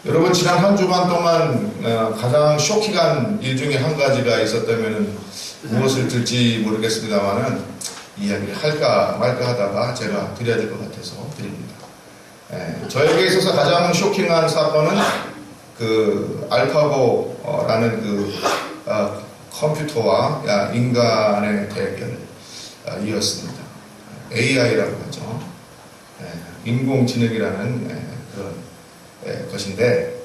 여러분 지난 한 주간 동안 가장 쇼킹한 일 중에 한 가지가 있었다면 무엇을 들지 모르겠습니다만은 이야기를 할까 말까 하다가 제가 드려야 될 것 같아서 드립니다. 저에게 있어서 가장 쇼킹한 사건은 그 알파고라는 그 컴퓨터와 인간의 대결이었습니다. AI라고 하죠. 인공지능이라는 그런 것인데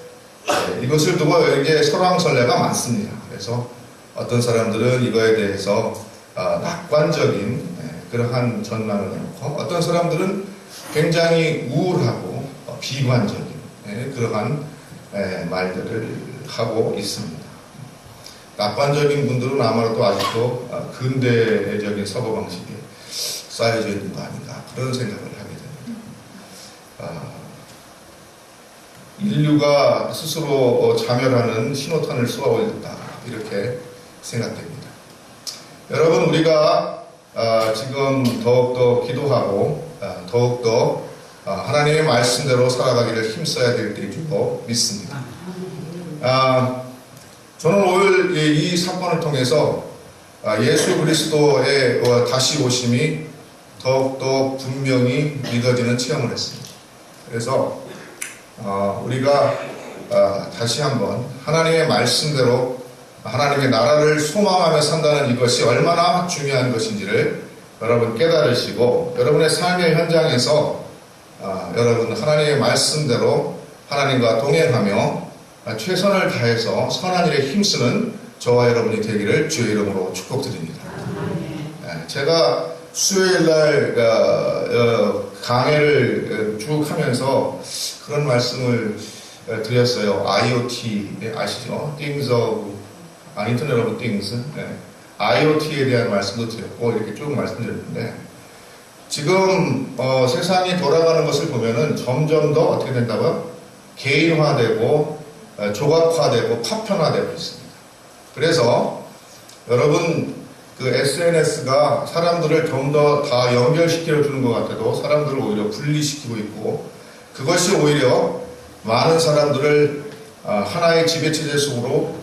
이것을 두고 이제 설왕설래가 많습니다. 그래서 어떤 사람들은 이거에 대해서 낙관적인 그러한 전망을 해놓고 어떤 사람들은 굉장히 우울하고 비관적인 그러한 말들을 하고 있습니다. 낙관적인 분들은 아마도 아직도 근대적인 사고방식에 쌓여져 있는 거 아닌가 그런 생각을 하게 됩니다. 인류가 스스로 자멸하는 신호탄을 쏘아 올렸다 이렇게 생각됩니다. 여러분 우리가 지금 더욱더 기도하고 더욱더 하나님의 말씀대로 살아가기를 힘써야 될 때인 줄로 믿습니다. 저는 오늘 이 사건을 통해서 예수 그리스도의 다시 오심이 더욱더 분명히 믿어지는 체험을 했습니다. 그래서 우리가 다시 한번 하나님의 말씀대로 하나님의 나라를 소망하며 산다는 이것이 얼마나 중요한 것인지를 여러분 깨달으시고 여러분의 삶의 현장에서 여러분 하나님의 말씀대로 하나님과 동행하며 최선을 다해서 선한 일에 힘쓰는 저와 여러분이 되기를 주의 이름으로 축복드립니다. 제가 수요일날 강해를 쭉 하면서 그런 말씀을 드렸어요. IoT 아시죠? Things of Internet of Things. IoT에 대한 말씀도 드렸고 이렇게 쭉 말씀드렸는데 지금 세상이 돌아가는 것을 보면은 점점 더 어떻게 된다고요? 개인화되고 조각화되고 파편화되고 있습니다. 그래서 여러분 그 SNS가 사람들을 좀 더 다 연결시켜 주는 것 같아도 사람들을 오히려 분리시키고 있고 그것이 오히려 많은 사람들을 하나의 지배체제 속으로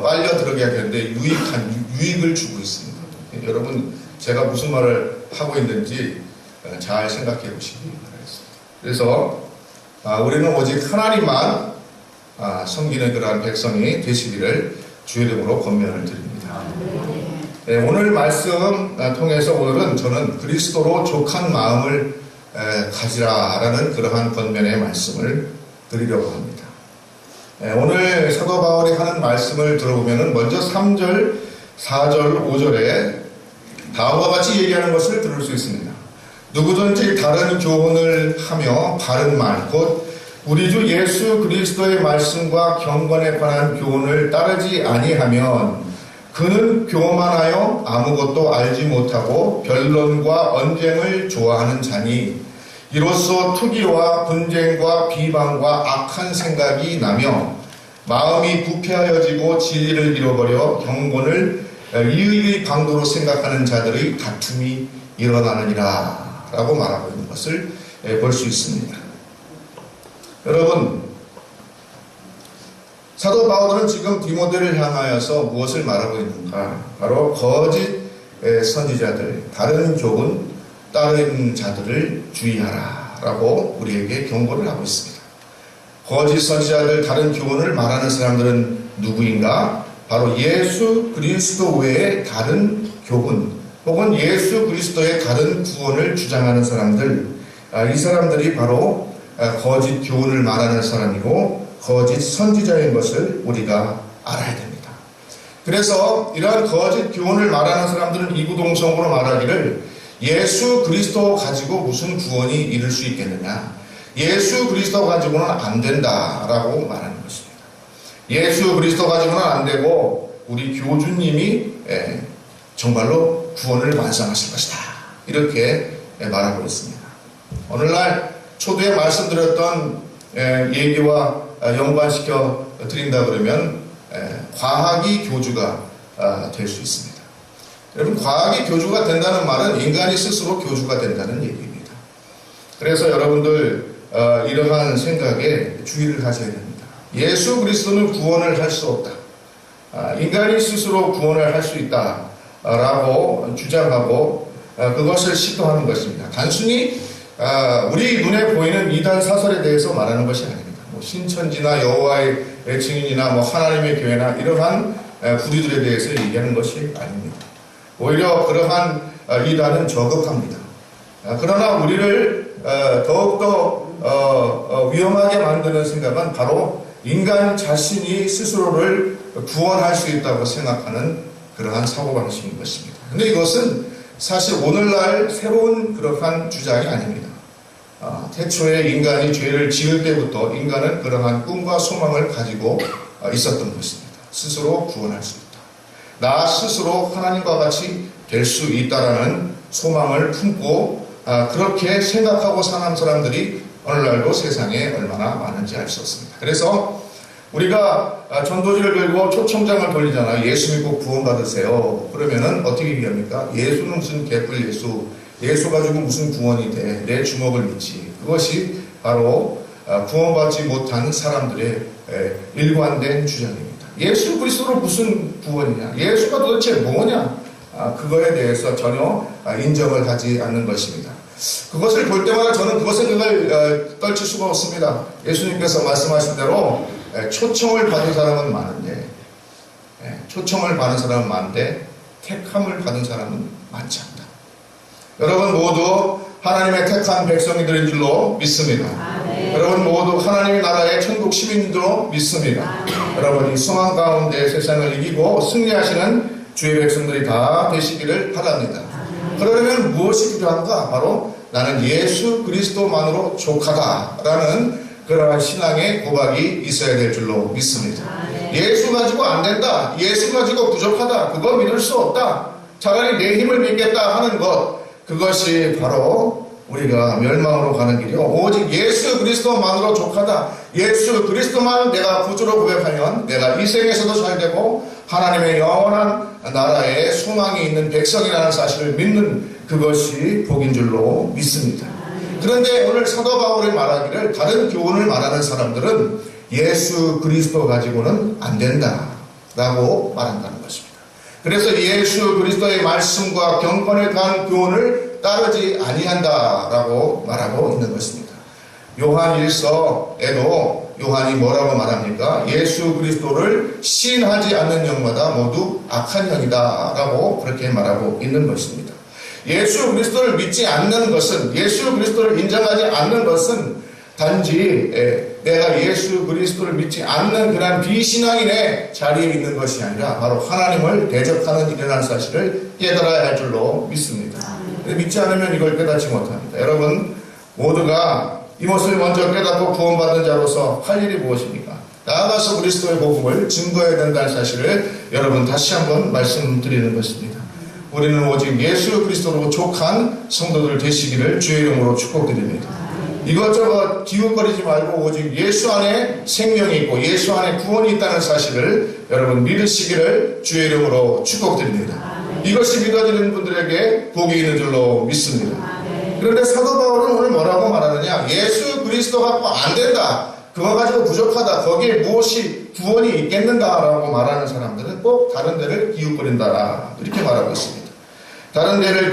빨려 들어가게 하는데 유익을 주고 있습니다. 여러분 제가 무슨 말을 하고 있는지 잘 생각해 보시기 바라겠습니다. 그래서 우리는 오직 하나님만 섬기는 그러한 백성이 되시기를 주의 이름으로 권면을 드립니다. 오늘 말씀 통해서 오늘은 저는 그리스도로 족한 마음을 가지라라는 그러한 권면의 말씀을 드리려고 합니다. 오늘 사도 바울이 하는 말씀을 들어보면 먼저 3절, 4절, 5절에 다음과 같이 얘기하는 것을 들을 수 있습니다. 누구든지 다른 교훈을 하며 바른 말, 곧 우리 주 예수 그리스도의 말씀과 경건에 관한 교훈을 따르지 아니하면 그는 교만하여 아무것도 알지 못하고 변론과 언쟁을 좋아하는 자니 이로써 투기와 분쟁과 비방과 악한 생각이 나며 마음이 부패하여지고 진리를 잃어버려 경건을 이의의 강도로 생각하는 자들의 다툼이 일어나느니라 라고 말하고 있는 것을 볼 수 있습니다. 여러분 사도 바울은 지금 디모데를 향하여서 무엇을 말하고 있는가? 바로 거짓 선지자들, 다른 교훈 따르는 자들을 주의하라 라고 우리에게 경고를 하고 있습니다. 거짓 선지자들, 다른 교훈을 말하는 사람들은 누구인가? 바로 예수 그리스도 외의 다른 교훈 혹은 예수 그리스도의 다른 구원을 주장하는 사람들, 이 사람들이 바로 거짓 교훈을 말하는 사람이고 거짓 선지자인 것을 우리가 알아야 됩니다. 그래서 이러한 거짓 교훈을 말하는 사람들은 이구동성으로 말하기를 예수 그리스도 가지고 무슨 구원이 이룰 수 있겠느냐, 예수 그리스도 가지고는 안 된다라고 말하는 것입니다. 예수 그리스도 가지고는 안 되고 우리 교주님이 정말로 구원을 완성하실 것이다 이렇게 말하고 있습니다. 오늘날 초두에 말씀드렸던 얘기와 연관시켜 드린다 그러면 과학이 교주가 될 수 있습니다. 여러분 과학이 교주가 된다는 말은 인간이 스스로 교주가 된다는 얘기입니다. 그래서 여러분들 이러한 생각에 주의를 하셔야 됩니다. 예수 그리스도는 구원을 할 수 없다. 인간이 스스로 구원을 할 수 있다라고 주장하고 그것을 시도하는 것입니다. 단순히 우리 눈에 보이는 이단 사설에 대해서 말하는 것이 아닙니다. 뭐 신천지나 여호와의 증인이나 뭐 하나님의 교회나 이러한 부류들에 대해서 얘기하는 것이 아닙니다. 오히려 그러한 이단은 저급합니다. 그러나 우리를 더욱더 위험하게 만드는 생각은 바로 인간 자신이 스스로를 구원할 수 있다고 생각하는 그러한 사고방식인 것입니다. 그런데 이것은 사실 오늘날 새로운 그러한 주장이 아닙니다. 태초에 인간이 죄를 지을 때부터 인간은 그러한 꿈과 소망을 가지고 있었던 것입니다. 스스로 구원할 수 있다. 나 스스로 하나님과 같이 될 수 있다라는 소망을 품고 그렇게 생각하고 사는 사람들이 오늘날도 세상에 얼마나 많은지 알 수 없습니다. 그래서 우리가 전도지를 들고 초청장을 돌리잖아요. 예수 믿고 구원받으세요. 그러면은 어떻게 얘기합니까? 예수는 무슨 개뿔 예수 가지고 무슨 구원이 돼? 내 주먹을 믿지. 그것이 바로 구원받지 못한 사람들의 일관된 주장입니다. 예수 그리스도로 무슨 구원이냐? 예수가 도대체 뭐냐? 그거에 대해서 전혀 인정을 하지 않는 것입니다. 그것을 볼 때마다 저는 그것의 생각을 떨칠 수가 없습니다. 예수님께서 말씀하신 대로 초청을 받은 사람은 많은데 택함을 받은 사람은 많지 않다. 여러분 모두 하나님의 택한 백성이들인 줄로 믿습니다. 여러분 모두 하나님의 나라의 천국 시민인 줄로 믿습니다. 여러분 이 소망 가운데 세상을 이기고 승리하시는 주의 백성들이 다 되시기를 바랍니다. 그러려면 무엇이 필요한가? 바로 나는 예수 그리스도만으로 족하다라는 그러한 신앙의 고백이 있어야 될 줄로 믿습니다. 예수 가지고 안 된다. 예수 가지고 부족하다. 그거 믿을 수 없다. 차라리 내 힘을 믿겠다 하는 것, 그것이 바로 우리가 멸망으로 가는 길이요. 오직 예수 그리스도만으로 족하다. 예수 그리스도만 내가 구주로 고백하면 내가 이 생에서도 잘 되고 하나님의 영원한 나라에 소망이 있는 백성이라는 사실을 믿는 그것이 복인 줄로 믿습니다. 그런데 오늘 사도 바울이 말하기를 다른 교훈을 말하는 사람들은 예수 그리스도 가지고는 안 된다라고 말한다는 것입니다. 그래서 예수 그리스도의 말씀과 경건에 대한 교훈을 따르지 아니한다라고 말하고 있는 것입니다. 요한 1서에도 요한이 뭐라고 말합니까? 예수 그리스도를 시인하지 않는 영마다 모두 악한 영이다라고 그렇게 말하고 있는 것입니다. 예수 그리스도를 믿지 않는 것은, 예수 그리스도를 인정하지 않는 것은 단지 내가 예수 그리스도를 믿지 않는 그런 비신앙인의 자리에 있는 것이 아니라 바로 하나님을 대적하는 일이라는 사실을 깨달아야 할 줄로 믿습니다. 믿지 않으면 이걸 깨닫지 못합니다. 여러분 모두가 이것을 먼저 깨닫고 구원받은 자로서 할 일이 무엇입니까? 나아가서 그리스도의 복음을 증거해야 된다는 사실을 여러분 다시 한번 말씀드리는 것입니다. 우리는 오직 예수 그리스도로 족한 성도들 되시기를 주의 이름으로 축복드립니다. 이것저것 기웃거리지 말고 오직 예수 안에 생명이 있고 예수 안에 구원이 있다는 사실을 여러분 믿으시기를 주의 이름으로 축복드립니다. 이것이 믿어지는 분들에게 복이 있는 줄로 믿습니다. 그런데 사도 바울은 오늘 뭐라고 말하느냐? 예수 그리스도 갖고 안 된다. 그거 가지고 부족하다. 거기에 무엇이 구원이 있겠는가라고 말하는 사람들은 꼭 다른 데를 기웃거린다. 이렇게 말하고 있습니다. 다른 데를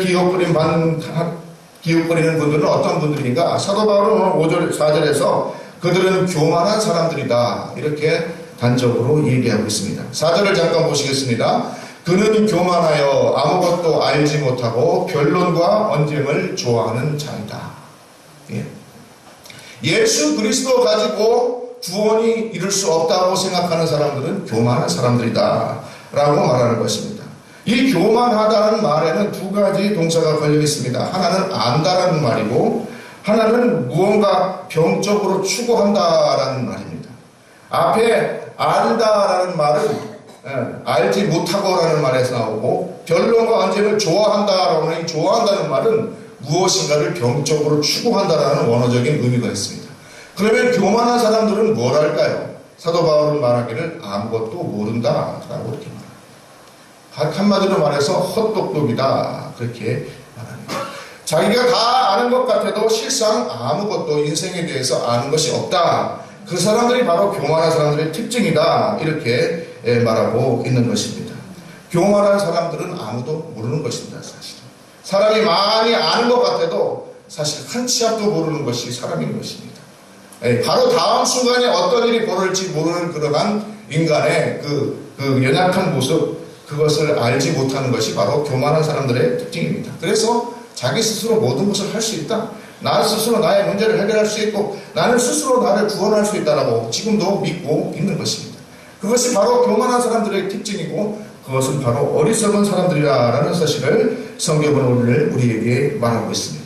기웃거리는 분들은 어떤 분들인가? 사도 바울은 오늘 5절, 4절에서 그들은 교만한 사람들이다. 이렇게 단적으로 얘기하고 있습니다. 4절을 잠깐 보시겠습니다. 그는 교만하여 아무것도 알지 못하고 변론과 언쟁을 좋아하는 자이다. 예수 그리스도 가지고 구원이 이룰 수 없다고 생각하는 사람들은 교만한 사람들이다 라고 말하는 것입니다. 이 교만하다는 말에는 두 가지 동사가 걸려 있습니다. 하나는 안다라는 말이고 하나는 무언가 병적으로 추구한다라는 말입니다. 앞에 안다라는 말은 알지 못하고라는 말에서 나오고 변론과 언쟁을 좋아한다라고 하는 이 좋아한다는 말은 무엇인가를 병적으로 추구한다라는 원어적인 의미가 있습니다. 그러면 교만한 사람들은 뭘 할까요? 사도 바울은 말하기를 아무것도 모른다라고 이렇게 말합니다. 한마디로 말해서 헛똑똑이다 그렇게 말합니다. 자기가 다 아는 것 같아도 실상 아무것도 인생에 대해서 아는 것이 없다. 그 사람들이 바로 교만한 사람들의 특징이다. 이렇게 말하고 있는 것입니다. 교만한 사람들은 아무도 모르는 것입니다. 사실 사람이 많이 아는 것 같아도 사실 한 치 앞도 모르는 것이 사람인 것입니다. 바로 다음 순간에 어떤 일이 벌어질지 모르는 그러한 인간의 그 연약한 모습, 그것을 알지 못하는 것이 바로 교만한 사람들의 특징입니다. 그래서 자기 스스로 모든 것을 할 수 있다. 나 스스로 나의 문제를 해결할 수 있고 나는 스스로 나를 구원할 수 있다라고 지금도 믿고 있는 것입니다. 그것이 바로 교만한 사람들의 특징이고 그것은 바로 어리석은 사람들이라는 사실을 성경은 오늘 우리에게 말하고 있습니다.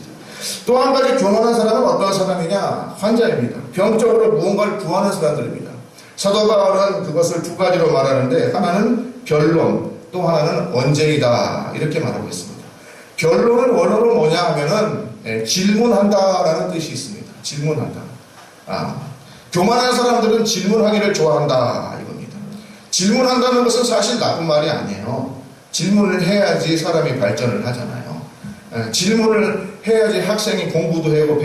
또 한 가지 교만한 사람은 어떤 사람이냐? 환자입니다. 병적으로 무언가를 구하는 사람들입니다. 사도 바울은 그것을 두 가지로 말하는데 하나는 변론, 또 하나는 언쟁이다 이렇게 말하고 있습니다. 변론은 원어로 뭐냐 하면은 질문한다라는 뜻이 있습니다. 질문한다. 교만한 사람들은 질문하기를 좋아한다 이겁니다. 질문한다는 것은 사실 나쁜 말이 아니에요. 질문을 해야지 사람이 발전을 하잖아요. 질문을 해야지 학생이 공부도 하고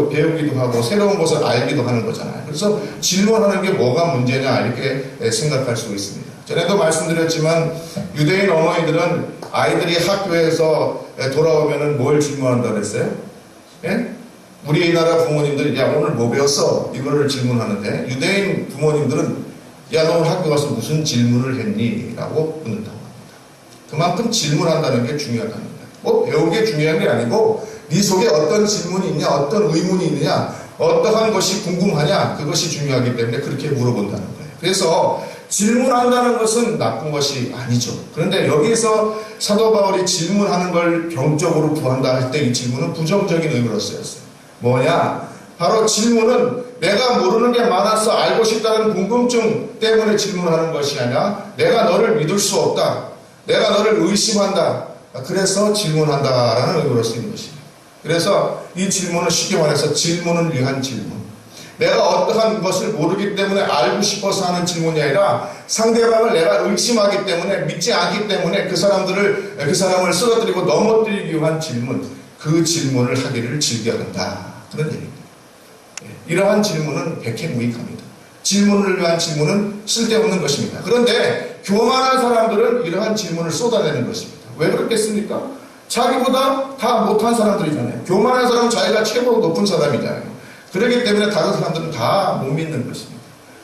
배우기도 하고 새로운 것을 알기도 하는 거잖아요. 그래서 질문하는 게 뭐가 문제냐 이렇게 생각할 수 있습니다. 전에도 말씀드렸지만 유대인 어머니들은 아이들이 학교에서 돌아오면은 뭘 질문한다 그랬어요? 예? 우리나라 부모님들이 야 오늘 뭐 배웠어? 이거를 질문하는데 유대인 부모님들은 야 너 오늘 학교 가서 무슨 질문을 했니? 라고 묻는다고 합니다. 그만큼 질문한다는 게 중요하다는 거예요. 뭐 배운 게 중요한 게 아니고 네 속에 어떤 질문이 있냐, 어떤 의문이 있느냐, 어떠한 것이 궁금하냐, 그것이 중요하기 때문에 그렇게 물어본다는 거예요. 그래서 질문한다는 것은 나쁜 것이 아니죠. 그런데 여기에서 사도 바울이 질문하는 걸 병적으로 구한다 할 때 이 질문은 부정적인 의미로 쓰였어요. 뭐냐? 바로 질문은 내가 모르는 게 많아서 알고 싶다는 궁금증 때문에 질문하는 것이 아니라 내가 너를 믿을 수 없다. 내가 너를 의심한다. 그래서 질문한다라는 의미로 쓰이는 것입니다. 그래서 이 질문은 쉽게 말해서 질문을 위한 질문. 내가 어떠한 것을 모르기 때문에 알고 싶어서 하는 질문이 아니라 상대방을 내가 의심하기 때문에 믿지 않기 때문에 그 사람을 쓰러뜨리고 넘어뜨리기 위한 질문, 그 질문을 하기를 즐겨한다. 그런 얘기입니다. 이러한 질문은 백해무익합니다. 질문을 위한 질문은 쓸데없는 것입니다. 그런데 교만한 사람들은 이러한 질문을 쏟아내는 것입니다. 왜 그렇겠습니까? 자기보다 다 못한 사람들이잖아요. 교만한 사람은 자기가 최고 높은 사람이잖아요. 그렇기 때문에 다른 사람들은 다 못 믿는 것입니다.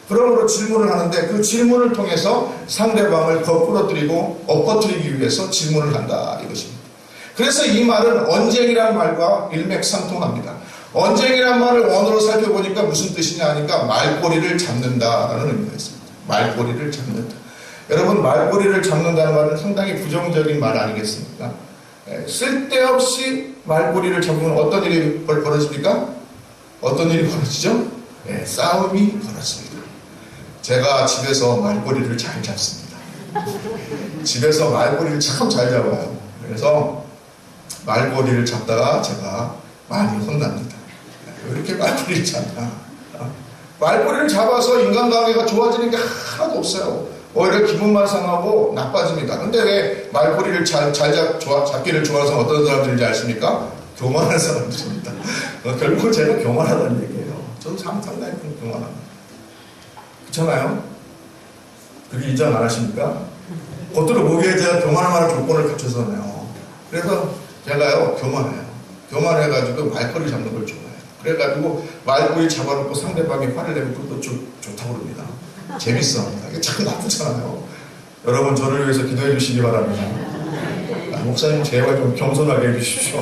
그러므로 질문을 하는데 그 질문을 통해서 상대방을 거꾸러뜨리고 엎어뜨리기 위해서 질문을 한다 이것입니다. 그래서 이 말은 언쟁이란 말과 일맥상통합니다. 언쟁이란 말을 원어로 살펴보니까 무슨 뜻이냐 하니까 말꼬리를 잡는다라는 의미가 있습니다. 말꼬리를 잡는다. 여러분 말꼬리를 잡는다는 말은 상당히 부정적인 말 아니겠습니까? 쓸데없이 말꼬리를 잡으면 어떤 일이 벌어집니까? 어떤 일이 벌어지죠? 싸움이 벌어집니다. 제가 집에서 말꼬리를 잘 잡습니다. 집에서 말꼬리를 참 잘 잡아요. 그래서 말꼬리를 잡다가 제가 많이 혼납니다. 왜 이렇게 말꼬리를 잡나? 말꼬리를 잡아서 인간관계가 좋아지는 게 하나도 없어요. 오히려 기분만 상하고 나빠집니다. 근데 왜 말꼬리를 잡기를 좋아해서 어떤 사람들인지 아십니까? 교만한 사람들입니다. 결국 제가 교만하다는 얘기예요. 저도 상당히 교만합니다. 그렇잖아요? 그게 인정 안 하십니까? 겉으로 보기에 제가 교만한 조건을 갖춰서네요. 그래서 제가요, 교만해요. 교만해가지고 말꼬리 잡는 걸 좋아해요. 그래가지고 말꼬리 잡아놓고 상대방이 화를 내면 그것도 좋다고 그럽니다. 재밌어. 이게 참 나쁘잖아요. 여러분 저를 위해서 기도해 주시기 바랍니다. 목사님 제발 좀 겸손하게 해주십시오.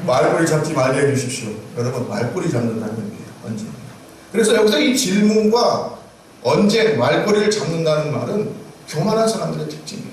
말꼬리 잡지 말게 해주십시오. 여러분 말꼬리 잡는다는 의미예요. 언쟁. 그래서 여기서 이 질문과 언쟁, 말꼬리를 잡는다는 말은 교만한 사람들의 특징이에요.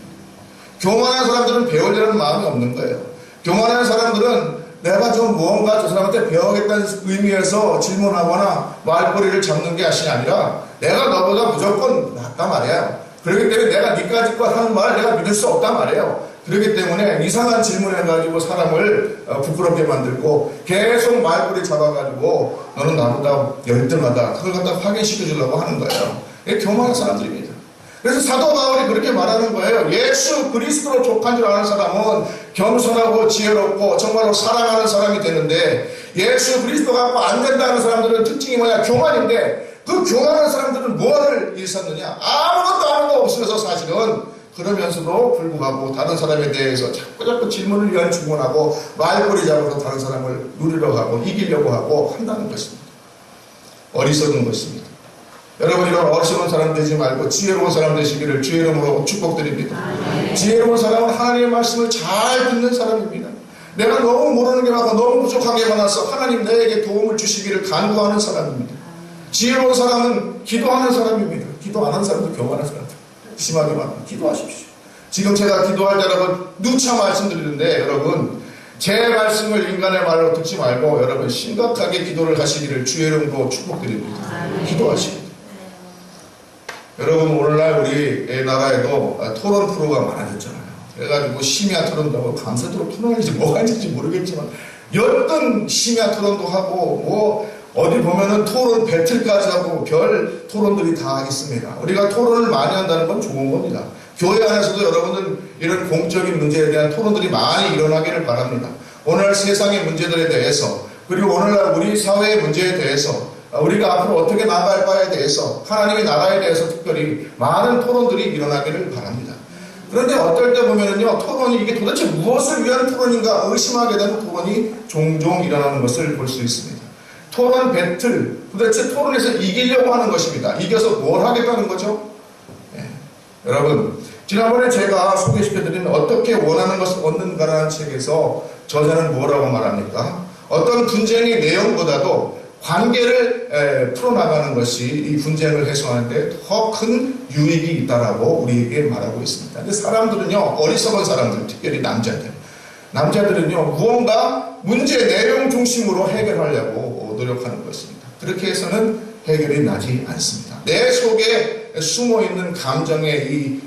교만한 사람들은 배우려는 마음이 없는 거예요. 교만한 사람들은 내가 좀 무언가 저 사람한테 배우겠다는 의미에서 질문하거나 말꼬리를 잡는 게 아니라 내가 너보다 무조건 낫단 말이에요. 그렇기 때문에 내가 니까짓 것 하는 말을 내가 믿을 수 없단 말이에요. 그렇기 때문에 이상한 질문해가지고 사람을 부끄럽게 만들고 계속 말꼬리 잡아가지고 너는 나보다 열등하다. 그걸 갖다 확인시켜주려고 하는 거예요. 이게 교만한 사람들입니다. 그래서 사도 바울이 그렇게 말하는 거예요. 예수 그리스도로 족한 줄 아는 사람은 겸손하고 지혜롭고 정말로 사랑하는 사람이 되는데, 예수 그리스도 갖고 안 된다는 사람들은 특징이 뭐냐? 교만인데, 그 교만한 사람들은 뭐를 일삼느냐? 아무것도 아는 거 없으면서 사실은, 그러면서도 불구하고 다른 사람에 대해서 자꾸 질문을 위한 주문하고 말꼬리 잡아서 다른 사람을 누리려고 하고 이기려고 하고 한다는 것입니다. 어리석은 것입니다. 여러분, 이런 어리석은 사람 되지 말고 지혜로운 사람 되시기를 주의 이름으로 축복드립니다. 지혜로운 사람은 하나님의 말씀을 잘 듣는 사람입니다. 내가 너무 모르는 게 많고 너무 부족한 게 많아서 하나님 내게 도움을 주시기를 간구하는 사람입니다. 지혜로운 사람은 기도하는 사람입니다. 기도 안 하는 사람도 교만한 사람들. 심하게 말하면 기도하십시오. 지금 제가 기도할 때 여러분 누차 말씀드리는데, 여러분 제 말씀을 인간의 말로 듣지 말고 여러분 심각하게 기도를 하시기를 주의 이름으로 축복드립니다. 기도하십니다. 여러분, 오늘날 우리 나라에도 토론 프로가 많아졌잖아요. 그래가지고 심야 토론도 하고 밤새도록 토론하는지 뭐가 있는지 모르겠지만 여튼 심야 토론도 하고 뭐 어디 보면은 토론 배틀까지 하고 별 토론들이 다 있습니다. 우리가 토론을 많이 한다는 건 좋은 겁니다. 교회 안에서도 여러분들 이런 공적인 문제에 대한 토론들이 많이 일어나기를 바랍니다. 오늘 세상의 문제들에 대해서, 그리고 오늘날 우리 사회의 문제에 대해서, 우리가 앞으로 어떻게 나아갈 바에 대해서, 하나님의 나라에 대해서 특별히 많은 토론들이 일어나기를 바랍니다. 그런데 어떨 때 보면은요, 토론이 이게 도대체 무엇을 위한 토론인가 의심하게 되는 토론이 종종 일어나는 것을 볼 수 있습니다. 토론 배틀, 도대체 토론에서 이기려고 하는 것입니다. 이겨서 뭘 하겠다는 거죠? 여러분, 지난번에 제가 소개시켜드린 어떻게 원하는 것을 얻는가라는 책에서 저자는 뭐라고 말합니까? 어떤 분쟁의 내용보다도 관계를 풀어나가는 것이 이 분쟁을 해소하는데 더 큰 유익이 있다라고 우리에게 말하고 있습니다. 근데 사람들은요, 어리석은 사람들, 특별히 남자들은요, 무언가 문제 내용 중심으로 해결하려고 노력하는 것입니다. 그렇게 해서는 해결이 나지 않습니다. 내 속에 숨어있는 감정의 이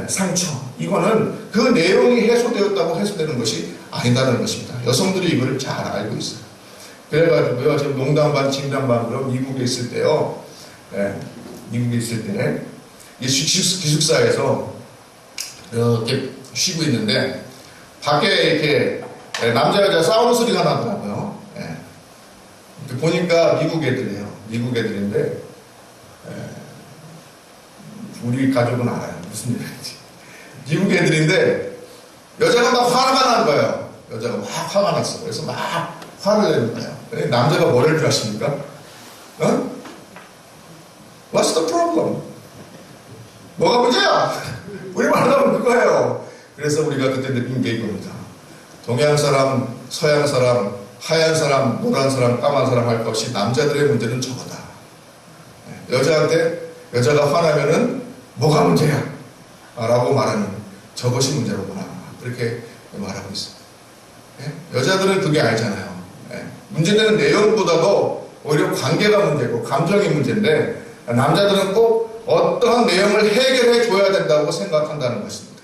상처, 이거는 그 내용이 해소되었다고 해소되는 것이 아니다는 것입니다. 여성들이 이걸 잘 알고 있어요. 그래가지고요, 지금 농담 반 진담 반으로 미국에 있을 때요, 미국에 있을 때 기숙사에서 이렇게 쉬고 있는데 밖에 이렇게 남자 여자 싸우는 소리가 나더라고요. 보니까 미국 애들이에요. 미국 애들인데 우리 가족은 알아요. 무슨 일인지. 미국 애들인데 여자가 막 화가 난 거예요. 여자가 막 화가 났어. 그래서 막 화를 내는 거예요. 남자가 뭐를 필요하십니까? What's the problem? 뭐가 문제야? 우리 말하면 그거예요. 그래서 우리가 그때 느낀 게 이겁니다. 동양 사람, 서양 사람, 하얀 사람, 노란 사람, 까만 사람 할 것 없이 남자들의 문제는 저거다. 여자한테 여자가 화나면은 뭐가 문제야? 라고 말하는 저것이 문제로구나. 그렇게 말하고 있습니다. 여자들은 그게 알잖아요. 문제되는 내용보다도 오히려 관계가 문제고 감정이 문제인데 남자들은 꼭 어떠한 내용을 해결해 줘야 된다고 생각한다는 것입니다.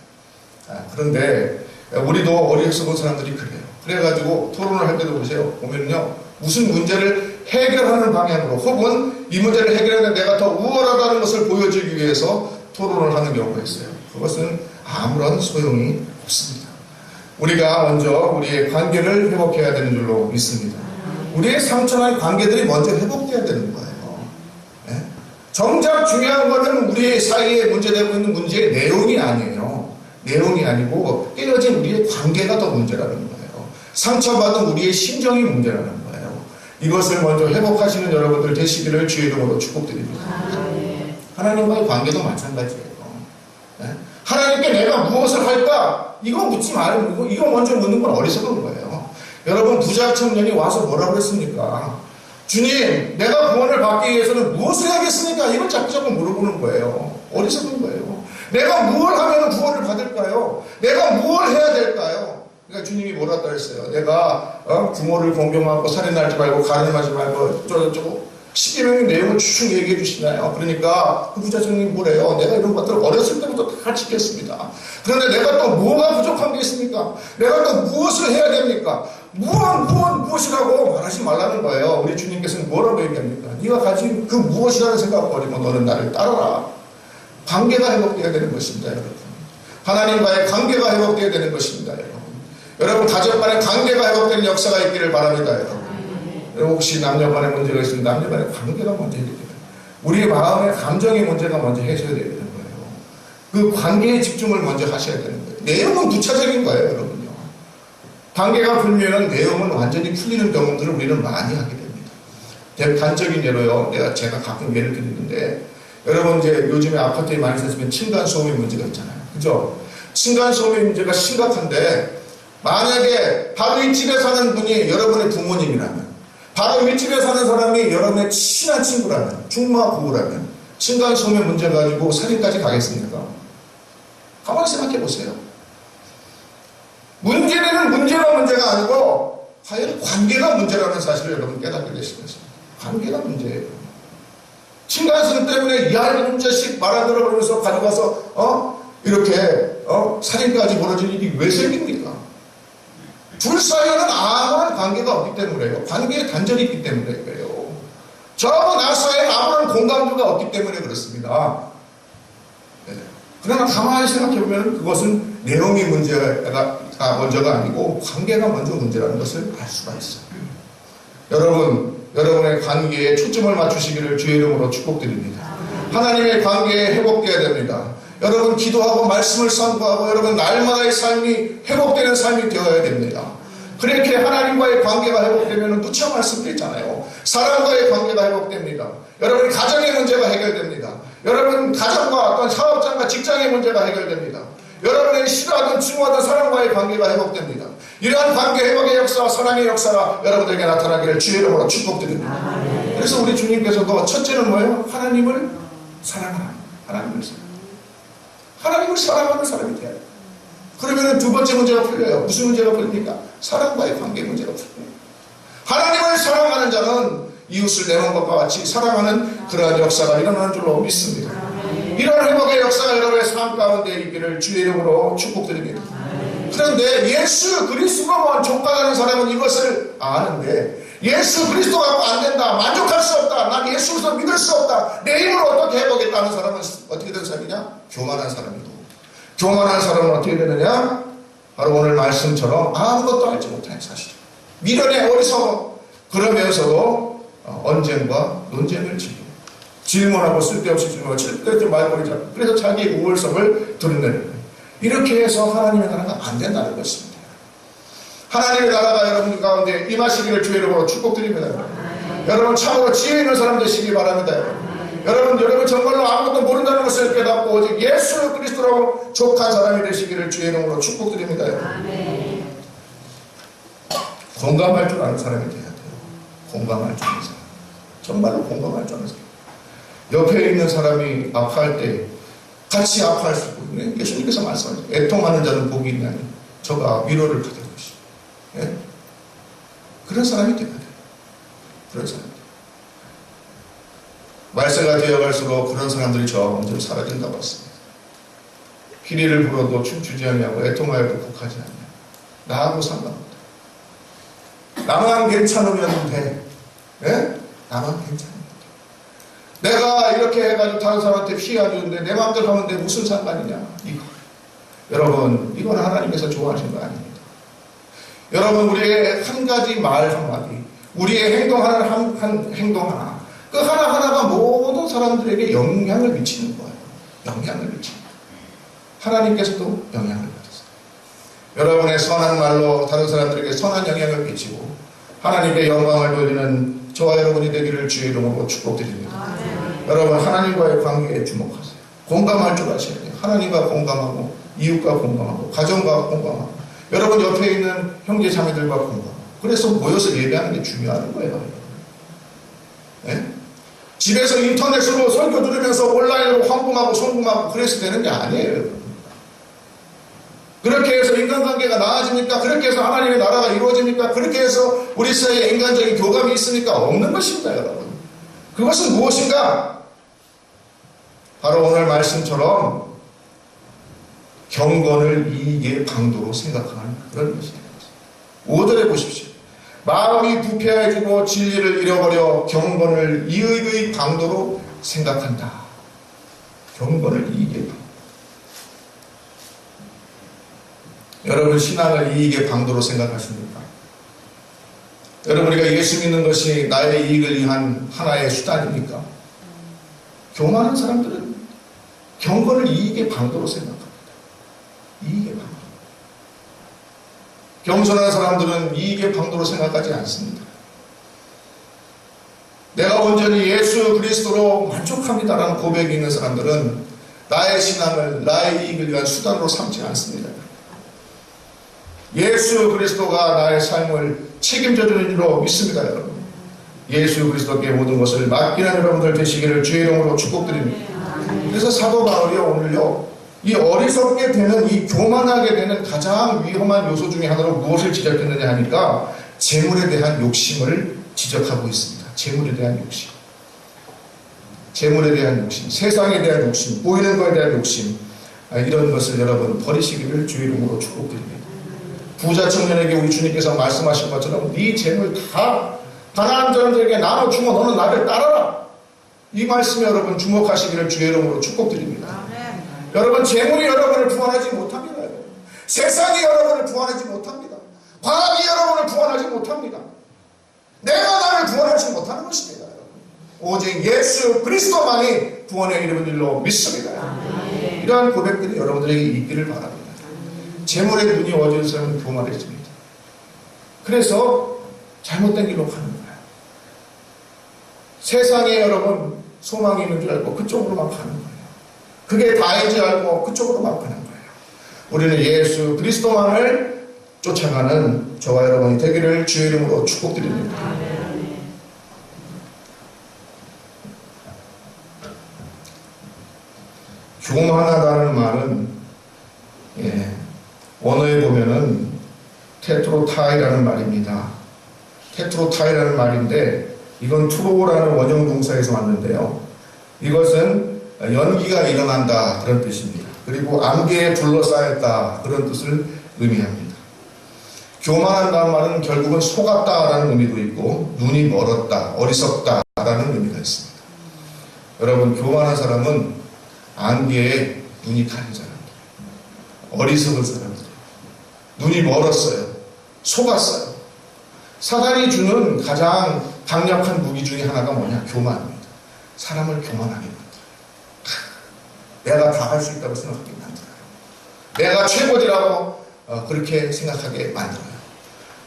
그런데 우리도 어리석은 사람들이 그래요. 그래가지고 토론을 할 때도 보면요, 무슨 문제를 해결하는 방향으로 혹은 이 문제를 해결하는데 내가 더 우월하다는 것을 보여주기 위해서 토론을 하는 경우가 있어요. 그것은 아무런 소용이 없습니다. 우리가 먼저 우리의 관계를 회복해야 되는 줄로 믿습니다. 우리의 상처난 관계들이 먼저 회복돼야 되는 거예요. 정작 중요한 것은 우리 사이에 문제되고 있는 문제의 내용이 아니에요. 내용이 아니고 깨어진 우리의 관계가 더 문제라는 거예요. 상처받은 우리의 심정이 문제라는 거예요. 이것을 먼저 회복하시는 여러분들 되시기를 주의 이름으로 축복드립니다. 하나님과의 관계도 마찬가지예요. 하나님께 내가 무엇을 할까? 이거 묻지 말고 이거 먼저 묻는 건 어리석은 거예요. 여러분, 부자 청년이 와서 뭐라고 했습니까? 주님, 내가 구원을 받기 위해서는 무엇을 하겠습니까? 이걸 자꾸 물어보는 거예요. 어리석은 거예요. 내가 무엇을 하면 구원을 받을까요? 내가 무엇을 해야 될까요? 그러니까 주님이 뭐라고 했어요? 내가 부모를 공경하고 살인하지 말고 가늠하지 말고 어쩌고저쩌고 12명의 내용을 쭉 얘기해 주시나요? 그러니까 그 부자청년이 뭐래요? 내가 이런 것들을 어렸을 때부터 다 지켰습니다. 그런데 내가 또 뭐가 부족한 게 있습니까? 내가 또 무엇을 해야 됩니까? 무엇이라고 말하지 말라는 거예요. 우리 주님께서는 뭐라고 얘기합니까? 네가 가진 그 무엇이라는 생각 버리고 너는 나를 따라라. 관계가 회복되어야 되는 것입니다, 여러분. 하나님과의 관계가 회복되어야 되는 것입니다, 여러분. 여러분, 가족 간의 관계가 회복되는 역사가 있기를 바랍니다, 여러분. 여러분, 혹시 남녀 간의 문제가 있으면 남녀 간의 관계가 먼저 해결돼요. 우리의 마음의 감정의 문제가 먼저 해소돼야 되는 거예요. 그 관계에 집중을 먼저 하셔야 되는 거예요. 내용은 부차적인 거예요, 여러분요. 관계가 풀리면 내용은 완전히 풀리는 경험들을 우리는 많이 하게 됩니다. 단적인 예로요, 제가 가끔 예를 드리는데, 여러분 이제 요즘에 아파트에 많이 사시면 층간소음의 문제가 있잖아요. 그죠? 층간소음의 문제가 심각한데, 만약에 바로 이 집에 사는 분이 여러분의 부모님이라면, 바로 윗집에 사는 사람이 여러분의 친한 친구라면, 중마 부부라면, 층간소음의 문제 가지고 살인까지 가겠습니까? 가만히 생각해 보세요. 문제는 문제가 아니고, 과연 관계가 문제라는 사실을 여러분 깨닫게 되시면서, 관계가 문제예요. 층간소음 때문에 이놈 자식 말 안 들어버리면서 가져가서, 살인까지 벌어질 일이 왜 생깁니까? 둘 사이에는 아무런 관계가 없기 때문에요. 관계에 단절이 있기 때문에 그래요. 저하고 나 사이에는 아무런 공감도가 없기 때문에 그렇습니다. 네. 그러나 가만히 생각해보면 그것은 내용이 문제가 먼저가 아니고 관계가 먼저 문제라는 것을 알 수가 있어요. 여러분의 관계에 초점을 맞추시기를 주의 이름으로 축복드립니다. 하나님의 관계에 회복되어야 됩니다. 여러분 기도하고 말씀을 선포하고 여러분 날마다의 삶이 회복되는 삶이 되어야 됩니다. 그렇게 하나님과의 관계가 회복되면 누차 말씀드렸잖아요. 사람과의 관계가 회복됩니다. 여러분 가정의 문제가 해결됩니다. 여러분 가정과 어떤 사업장과 직장의 문제가 해결됩니다. 여러분의 싫어하던 증오하던 사람과의 관계가 회복됩니다. 이러한 관계 회복의 역사와 사랑의 역사가 여러분에게 나타나기를 주의 이름으로 축복드립니다. 그래서 우리 주님께서도 첫째는 뭐예요? 하나님을 사랑하라. 하나님을 사랑하는 사람이 돼요. 그러면 두 번째 문제가 풀려요. 무슨 문제가 풀립니까? 사랑과의 관계 문제가 풀려요. 하나님을 사랑하는 자는 이웃을 내 몸과 같이 사랑하는 그러한 역사가 일어나는 줄로 믿습니다. 이런 회복의 역사가 여러분의 삶 가운데 있기를 주의 이름으로 축복드립니다. 그런데 예수 그리스도만 족가하는 사람은 이것을 아는데 예수 그리스도 갖고 안 된다, 만족할 수 없다, 난 예수로서 믿을 수 없다, 내 힘으로 어떻게 해보겠다는 사람은 어떻게 된 사람이냐? 교만한 사람이고, 교만한 사람은 어떻게 되느냐? 바로 오늘 말씀처럼 아무것도 알지 못하는 사실, 미련의 어리석어, 그러면서도 언쟁과 논쟁을 즐기고 질문하고 쓸데없이 질문하고 쓸데없이 말버리지 않고 그래서 자기의 우월성을 드러내는 거예요. 이렇게 해서 하나님의 나라가 안 된다는 것입니다. 하나님의 나라가 여러분 가운데 임하시기를 주의 이름으로 축복드립니다. 여러분 참으로 지혜 있는 사람 되시기 바랍니다. 여러분 정말로 아무것도 모른다는 것을 깨닫고 오직 예수 그리스도로 족한 사람이 되시기를 주의 이름으로 축복드립니다. 공감할 줄 아는 사람이 돼야 돼요. 공감할 줄 아는 사람. 정말로 공감할 줄 아는 사람. 옆에 있는 사람이 아파할 때 같이 아파할 수 있고, 예수님께서 말씀하셨죠. 애통하는 자는 복이 있나니 저가 위로를 받을 것이다. 예? 그런 사람이 되어야 돼요. 그런 사람이. 말세가 되어갈수록 그런 사람들이 점점 사라진다고 했습니다. 피리를 불어도 춤추지 않냐고 애통하여도 곡하지 않냐. 나하고 상관없다. 나만 괜찮으면 돼. 예? 나만 괜찮으면 돼. 내가 이렇게 해가지고 다른 사람한테 피해 안 주는데 내 마음대로 하면 돼. 무슨 상관이냐. 이거. 여러분, 이건 하나님께서 좋아하시는 거 아닙니다. 여러분, 우리의 한 가지 말 한마디, 우리의 행동하는 한 행동 하나, 그 하나하나가 모든 사람들에게 영향을 미치는 거예요. 영향을 미치는 거예요. 하나님께서도 영향을 받으세요. 여러분의 선한 말로 다른 사람들에게 선한 영향을 미치고 하나님께 영광을 돌리는 저와 여러분이 되기를 주의 이름으로 축복드립니다. 여러분, 하나님과의 관계에 주목하세요. 공감할 줄 아셔야 돼요. 하나님과 공감하고 이웃과 공감하고 가정과 공감하고 여러분 옆에 있는 형제 자매들과 공감하고 그래서 모여서 예배하는 게 중요한 거예요. 네? 집에서 인터넷으로 설교 들으면서 온라인으로 황금하고 송금하고 그래서 되는 게 아니에요. 그렇게 해서 인간관계가 나아집니까? 그렇게 해서 하나님의 나라가 이루어집니까? 그렇게 해서 우리 사이에 인간적인 교감이 있습니까? 없는 것입니다, 여러분. 그것은 무엇인가? 바로 오늘 말씀처럼 경건을 이익의 강도로 생각하는 그런 것입니다. 5절에 보십시오. 마음이 부패해지고 진리를 잃어버려 경건을 이익의 강도로 생각한다. 경건을 이익의 방. 여러분 신앙을 이익의 방도로 생각하십니까? 여러분 우리가 예수 믿는 것이 나의 이익을 위한 하나의 수단입니까? 교만한 사람들은 경건을 이익의 방도로 생각합니다. 이익의 방도. 겸손한 사람들은 이익의 방도로 생각하지 않습니다. 내가 온전히 예수 그리스도로 만족합니다라는 고백이 있는 사람들은 나의 신앙을 나의 이익을 위한 수단으로 삼지 않습니다. 예수 그리스도가 나의 삶을 책임져주는 줄로 믿습니다. 여러분 예수 그리스도께 모든 것을 맡기는 여러분들 되시기를 주의 이름으로 축복드립니다. 그래서 사도 바울이 오늘요 이 어리석게 되는 이 교만하게 되는 가장 위험한 요소 중에 하나로 무엇을 지적했느냐 하니까 재물에 대한 욕심을 지적하고 있습니다. 재물에 대한 욕심, 재물에 대한 욕심, 세상에 대한 욕심, 보이는 것에 대한 욕심, 이런 것을 여러분 버리시기를 주의 이름으로 축복드립니다. 부자 청년에게 우리 주님께서 말씀하신 것처럼 네 재물 다 가난한 자들에게 나눠주고 너는 나를 따라라. 이 말씀에 여러분 주목하시기를 주의 이름으로 축복드립니다. 여러분 재물이 여러분을 구원하지 못합니다. 세상이 여러분을 구원하지 못합니다. 과학이 여러분을 구원하지 못합니다. 내가 나를 구원하지 못하는 것입니다. 여러분. 오직 예수 그리스도만이 구원의 이름을 일로 믿습니다. 이러한 고백들이 여러분들에게 있기를 바랍니다. 재물에 눈이 어두운 사람은 교만해집니다. 그래서 잘못된 길로 가는 거예요. 세상에 여러분 소망이 있는 줄 알고 그쪽으로만 가는 거예요. 그게 다인 줄 알고 그쪽으로만 가는 거예요. 우리는 예수 그리스도만을 쫓아가는 저와 여러분이 되기를 주의 이름으로 축복드립니다. 교만하다는 말은 언어에 보면은 테트로타이라는 말입니다. 테트로타이라는 말인데 이건 투로라는 원형 동사에서 왔는데요. 이것은 연기가 일어난다 그런 뜻입니다. 그리고 안개에 둘러싸였다 그런 뜻을 의미합니다. 교만한다는 말은 결국은 속았다라는 의미도 있고 눈이 멀었다, 어리석다라는 의미가 있습니다. 여러분 교만한 사람은 안개에 눈이 가린 사람들, 어리석은 사람들, 눈이 멀었어요, 속았어요. 사단이 주는 가장 강력한 무기 중에 하나가 뭐냐? 교만입니다. 사람을 교만하게 만들어요. 내가 다 할 수 있다고 생각하게 만들어요. 내가 최고지라고 그렇게 생각하게 만들어요.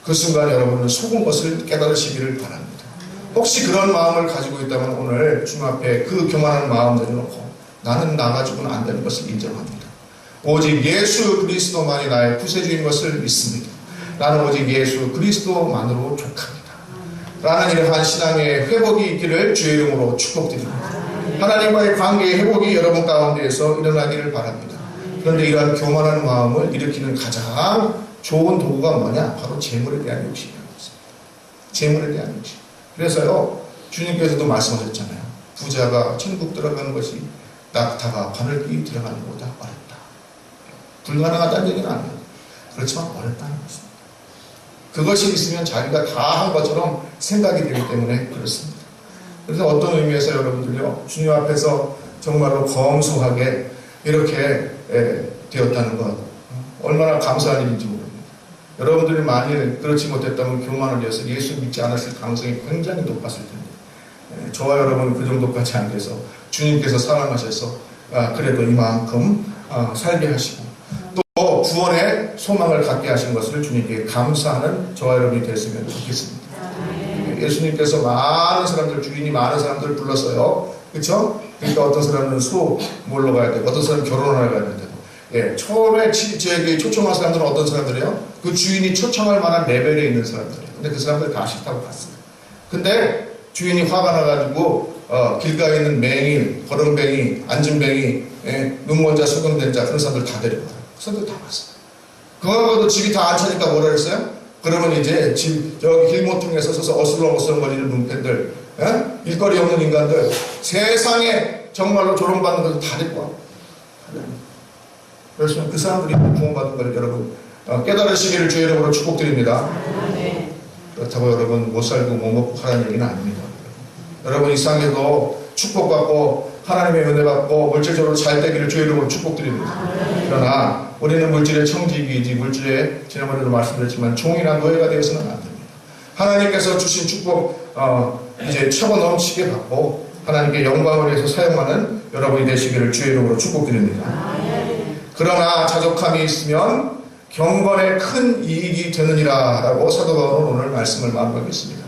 그 순간 여러분은 속은 것을 깨달으시기를 바랍니다. 혹시 그런 마음을 가지고 있다면 오늘 주님 앞에 그 교만한 마음 내려놓고 나는 나 가지고는 안 되는 것을 인정합니다. 오직 예수 그리스도만이 나의 구세주인 것을 믿습니다. 나는 오직 예수 그리스도만으로 족합니다. 라는 이러한 신앙의 회복이 있기를 주의 이름으로 축복드립니다. 하나님과의 관계의 회복이 여러분 가운데에서 일어나기를 바랍니다. 그런데 이러한 교만한 마음을 일으키는 가장 좋은 도구가 뭐냐? 바로 재물에 대한 욕심이라는 것입니다. 재물에 대한 욕심. 그래서요 주님께서도 말씀하셨잖아요. 부자가 천국 들어가는 것이 낙타가 바늘귀 들어가는 것보다 어렵다. 불가능하다는 얘기는 아니에요. 그렇지만 어렵다는 것입니다. 그것이 있으면 자기가 다 한 것처럼 생각이 되기 때문에 그렇습니다. 그래서 어떤 의미에서 여러분들요 주님 앞에서 정말로 검소하게 이렇게 되었다는 것 얼마나 감사한 일인지 모릅니다. 여러분들이 만일 그렇지 못했다면 교만을 위해서 예수 믿지 않았을 가능성이 굉장히 높았을 텐데 저와 여러분은 그 정도까지 안 돼서 주님께서 사랑하셔서 그래도 이만큼 살게 하시고 또 구원의 소망을 갖게 하신 것을 주님께 감사하는 저와 여러분이 됐으면 좋겠습니다. 예수님께서 많은 사람들, 주인이 많은 사람들을 불렀어요. 그렇죠? 그러니까 어떤 사람은 소 몰러 가야 되고 어떤 사람은 결혼하러 가야 되고 처음에 저에게 초청한 사람들은 어떤 사람들이에요? 그 주인이 초청할 만한 레벨에 있는 사람들이에요. 근데 그 사람들 다 싫다고 갔어요. 근데 주인이 화가 나가지고 길가에 있는 맹인, 버렁뱅이, 앉은뱅이, 눈먼 자, 소경된 자 그런 사람들 다 데리고 가요. 그 사람들 다 갔어요. 그거하고도 집이 다 안 차니까 뭐라 그랬어요? 그러면 이제 저기 길모퉁이에 서서 어슬렁어슬렁거리는 눈팬들, 일거리 없는 인간들, 세상에 정말로 조롱받는 것을 다 데리고 와요. 그래서 그 사람들이 구원받은 것을 여러분 깨달으시기를 주의 이름으로 축복드립니다. 그렇다고 여러분 못 살고 못 먹고 하라는 얘기는 아닙니다. 여러분 이 세상에도 축복받고 하나님의 은혜 받고 물질적으로 잘 되기를 주의 이름으로 축복드립니다. 그러나 우리는 물질의 청지기이지 물질의 지난번에도 말씀드렸지만 종이나 노예가 되어서는 안 됩니다. 하나님께서 주신 축복 이제 최고 넘치게 받고 하나님께 영광을 위해서 사용하는 여러분이 되시기를 주의 이름으로 축복드립니다. 그러나 자족함이 있으면 경건에 큰 이익이 되느니라 라고 사도 바울은 오늘 말씀을 마무리하겠습니다.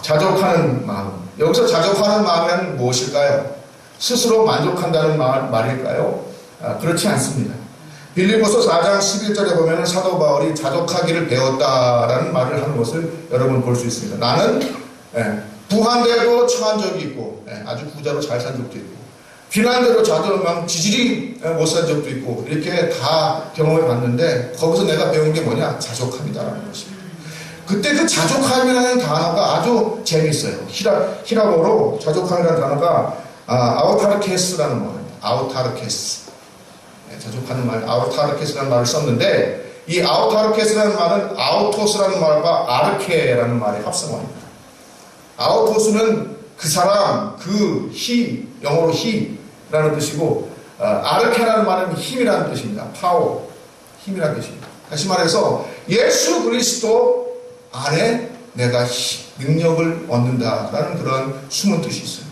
자족하는 마음, 여기서 자족하는 마음은 무엇일까요? 스스로 만족한다는 말일까요? 그렇지 않습니다. 빌립보서 4장 11절에 보면 사도 바울이 자족하기를 배웠다라는 말을 하는 것을 여러분 볼 수 있습니다. 나는 부한대로 처한 적이 있고 아주 부자로 잘 산 적도 있고 비난대로 자존감 지질이 못 산 적도 있고 이렇게 다 경험해 봤는데 거기서 내가 배운 게 뭐냐? 자족함이다라는 것입니다. 그때 그 자족함이라는 단어가 아주 재미있어요. 히라보로 자족함이라는 단어가 아우타르케스라는 말입니다. 아우타르케스. 자족하는 말, 아우타르케스라는 말을 썼는데 이 아우타르케스라는 말은 아우토스라는 말과 아르케라는 말의 합성어입니다. 아우토스는 그 사람, 영어로 히라는 뜻이고 아르케라는 말은 힘이라는 뜻입니다. 파워, 힘이라는 뜻입니다. 다시 말해서 예수 그리스도 안에 내가 능력을 얻는다라는 그런 숨은 뜻이 있어요.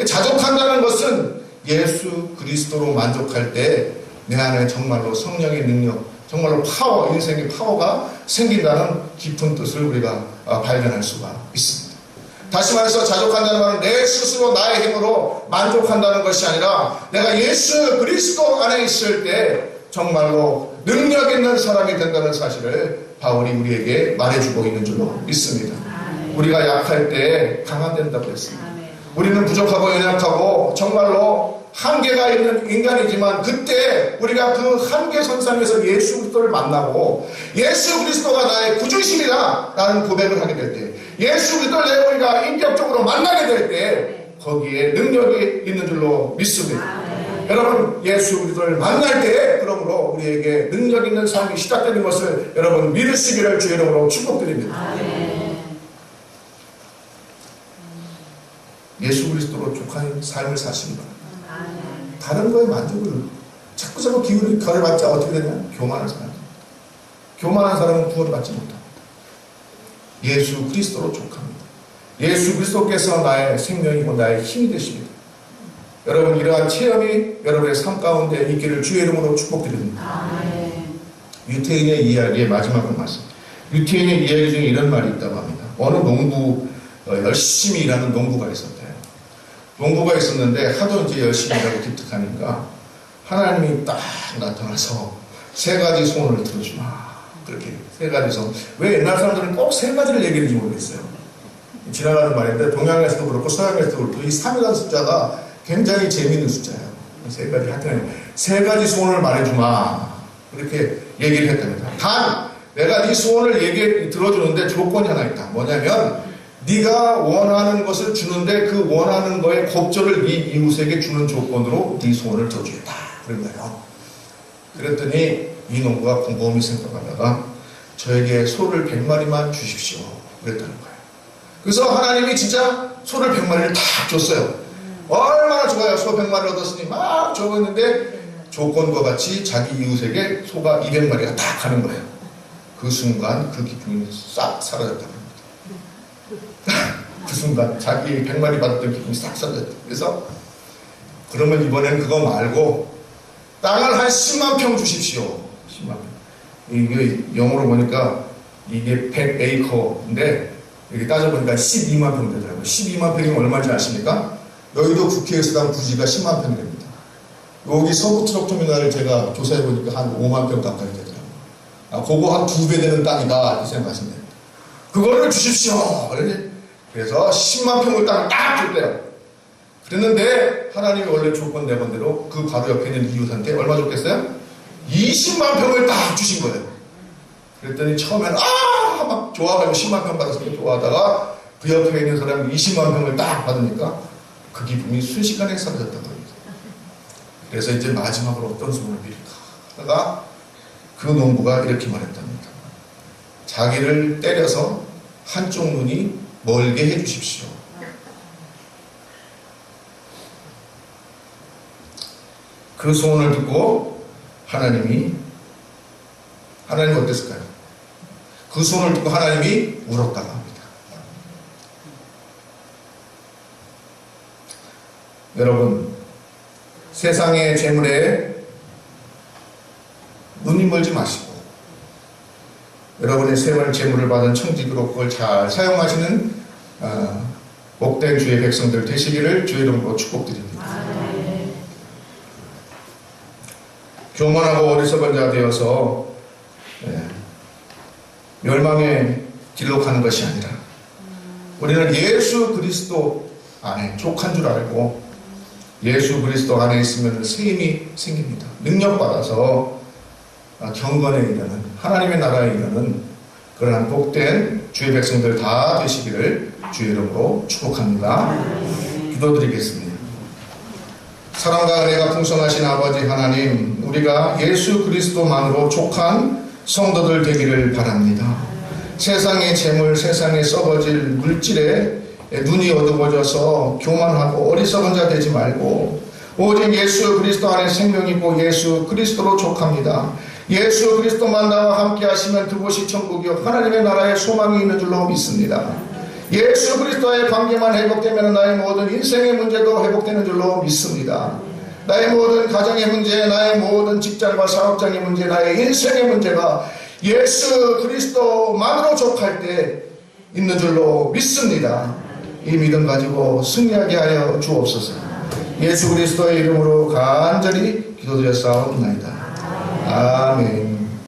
자족한다는 것은 예수 그리스도로 만족할 때 내 안에 정말로 성령의 능력, 정말로 파워, 인생의 파워가 생긴다는 깊은 뜻을 우리가 발견할 수가 있습니다. 다시 말해서 자족한다는 말은 내 스스로 나의 힘으로 만족한다는 것이 아니라 내가 예수 그리스도 안에 있을 때 정말로 능력 있는 사람이 된다는 사실을 바울이 우리에게 말해주고 있는 줄로 믿습니다. 우리가 약할 때 강화된다고 했습니다. 우리는 부족하고 연약하고 정말로 한계가 있는 인간이지만 그때 우리가 그 한계 선상에서 예수 그리스도를 만나고 예수 그리스도가 나의 구주심이다 라는 고백을 하게 될 때 예수 그리스도를 우리가 인격적으로 만나게 될 때 거기에 능력이 있는 줄로 믿습니다. 여러분 예수 그리스도를 만날 때 그러므로 우리에게 능력 있는 삶이 시작되는 것을 여러분 믿으시기를 주의 이름으로 축복드립니다. 예수 그리스도로 족한 삶을 사시는 겁니다. 다른 거에 만족을 자꾸 기운이 가려봤자 어떻게 되냐? 교만한 사람. 교만한 사람은 구원을 받지 못합니다. 예수 그리스도로 족합니다. 예수 그리스도께서 나의 생명이고 나의 힘이 되십니다. 여러분 이러한 체험이 여러분의 삶 가운데 있기를 주의 이름으로 축복드립니다. 유태인의 이야기의 마지막 말씀. 유태인의 이야기 중에 이런 말이 있다고 합니다. 어느 농부 열심히 일하는 농부가 있었대요. 농부가 있었는데 하도 이제 열심히 일하고 기특하니까 하나님이 딱 나타나서 세 가지 소원을 들어주마. 그렇게 세 가지 소원. 왜 옛날 사람들은 꼭 세 가지를 얘기했는지 모르겠어요. 지나가는 말인데 동양에서도 그렇고 서양에서도 그렇고 이 3이라는 숫자가 굉장히 재미있는 숫자예요. 세 가지 하여튼 세 가지 소원을 말해주마. 그렇게 얘기를 했답니다. 단 내가 네 소원을 들어주는데 조건이 하나 있다. 뭐냐면 네가 원하는 것을 주는데 그 원하는 거에 곱절을 네 이웃에게 주는 조건으로 네 소원을 들어주겠다. 그런 거예요. 그랬더니 이 농부가 곰곰이 생각하다가 저에게 소를 100마리만 주십시오. 그랬다는 거예요. 그래서 하나님이 진짜 소를 100마리를 딱 줬어요. 얼마나 좋아요. 소 100마리를 얻었으니 막 좋았는데 조건과 같이 자기 이웃에게 소가 200마리가 딱 가는 거예요. 그 순간 그 기쁨이 싹 사라졌다고 합니다. 그 순간 자기 100마리 받았던 기쁨이 싹 사라졌다. 그래서 그러면 이번엔 그거 말고 땅을 한 10만 평 주십시오. 10만 평. 이게 영어로 보니까 이게 100에이커인데 이렇게 따져보니까 12만 평 되더라고요. 12만 평이면 얼마인지 아십니까? 여의도 국회의사당 부지가 10만 평 됩니다. 여기 서부 트럭터미널을 제가 조사해보니까 한 5만 평 가까이 되더라고요. 그거 한 2배 되는 땅이다. 이렇게 생각하시면 됩니다. 그거를 주십시오. 그래서 10만 평을 땅을 딱 줬대요. 그랬는데 하나님이 원래 조건 내본 대로 그 바로 옆에 있는 이웃한테 얼마 줬겠어요? 20만 평을 딱 주신 거예요. 그랬더니 처음에는 막 좋아가지고 10만 평 받았으니까 좋아하다가 그 옆에 있는 사람이 20만 평을 딱 받으니까 그 기쁨이 순식간에 사라졌다고 합니다. 그래서 이제 마지막으로 어떤 소원을 빌릴까 하다가 그 농부가 이렇게 말했답니다. 자기를 때려서 한쪽 눈이 멀게 해주십시오. 그 소원을 듣고 하나님 어땠을까요? 그 소원을 듣고 하나님이 울었다고 합니다. 여러분, 세상의 재물에 눈이 멀지 마시고 여러분의 재물을 받은 청지기로 그걸 잘 사용하시는 복된 주의 백성들 되시기를 주의 이름으로 축복드립니다. 교만하고 어리석은 자 되어서 멸망의 길로 가는 것이 아니라 우리는 예수 그리스도 안에 족한 줄 알고 예수 그리스도 안에 있으면 새 힘이 생깁니다. 능력받아서 경건에 이르는 하나님의 나라에 이르는 그러한 복된 주의 백성들 다 되시기를 주의 이름으로 축복합니다. 기도드리겠습니다. 사랑과 은혜가 풍성하신 아버지 하나님, 우리가 예수 그리스도만으로 족한 성도들 되기를 바랍니다. 세상의 재물, 세상에 썩어질 물질에 눈이 어두워져서 교만하고 어리석은 자 되지 말고 오직 예수 그리스도 안에 생명이 있고 예수 그리스도로 족합니다. 예수 그리스도만 나와 함께 하시면 그곳이 천국이요 하나님의 나라에 소망이 있는 줄로 믿습니다. 예수 그리스도의 관계만 회복되면 나의 모든 인생의 문제도 회복되는 줄로 믿습니다. 나의 모든 가정의 문제, 나의 모든 직장과 사업장의 문제, 나의 인생의 문제가 예수 그리스도만으로 족할 때 있는 줄로 믿습니다. 이 믿음 가지고 승리하게 하여 주옵소서. 예수 그리스도의 이름으로 간절히 기도드렸사옵나이다. 아멘.